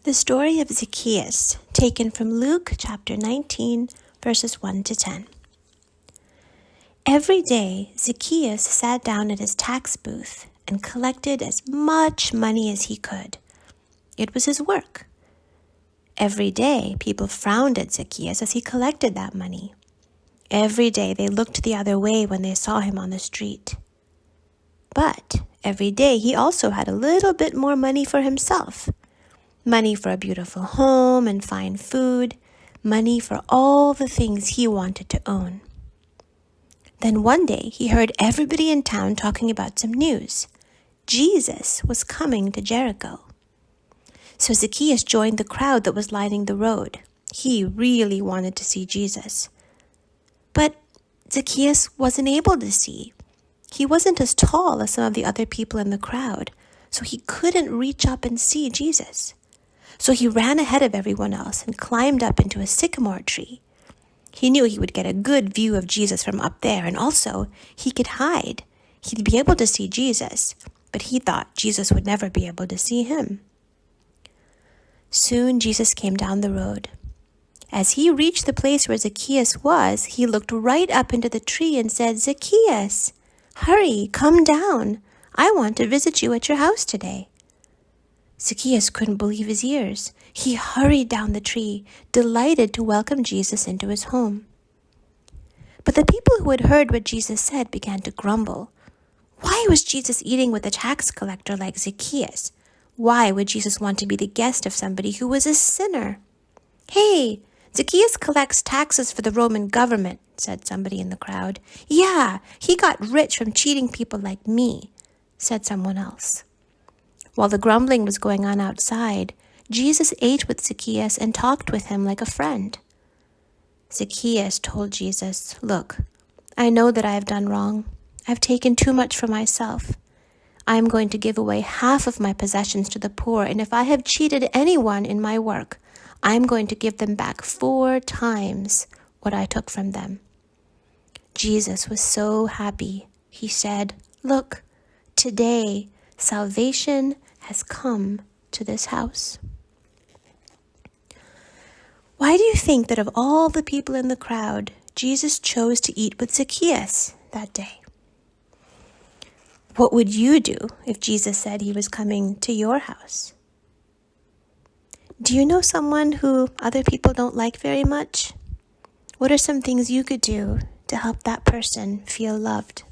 The story of Zacchaeus, taken from Luke chapter 19, verses 1 to 10. Every day, Zacchaeus sat down at his tax booth and collected as much money as he could. It was his work. Every day, people frowned at Zacchaeus as he collected that money. Every day, they looked the other way when they saw him on the street. But every day, he also had a little bit more money for himself. Money for a beautiful home and fine food. Money for all the things he wanted to own. Then one day, he heard everybody in town talking about some news. Jesus was coming to Jericho. So Zacchaeus joined the crowd that was lining the road. He really wanted to see Jesus. But Zacchaeus wasn't able to see. He wasn't as tall as some of the other people in the crowd, so he couldn't reach up and see Jesus. So he ran ahead of everyone else and climbed up into a sycamore tree. He knew he would get a good view of Jesus from up there, and also he could hide. He'd be able to see Jesus, but he thought Jesus would never be able to see him. Soon Jesus came down the road. As he reached the place where Zacchaeus was, he looked right up into the tree and said, "Zacchaeus, hurry, come down. I want to visit you at your house today." Zacchaeus couldn't believe his ears. He hurried down the tree, delighted to welcome Jesus into his home. But the people who had heard what Jesus said began to grumble. Why was Jesus eating with a tax collector like Zacchaeus? Why would Jesus want to be the guest of somebody who was a sinner? "Hey, Zacchaeus collects taxes for the Roman government," said somebody in the crowd. "Yeah, he got rich from cheating people like me," said someone else. While the grumbling was going on outside, Jesus ate with Zacchaeus and talked with him like a friend. Zacchaeus told Jesus, "Look, I know that I have done wrong. I've taken too much for myself. I am going to give away half of my possessions to the poor, and if I have cheated anyone in my work, I am going to give them back 4 times what I took from them." Jesus was so happy. He said, "Look, today salvation has come to this house." Why do you think that of all the people in the crowd, Jesus chose to eat with Zacchaeus that day? What would you do if Jesus said he was coming to your house? Do you know someone who other people don't like very much? What are some things you could do to help that person feel loved?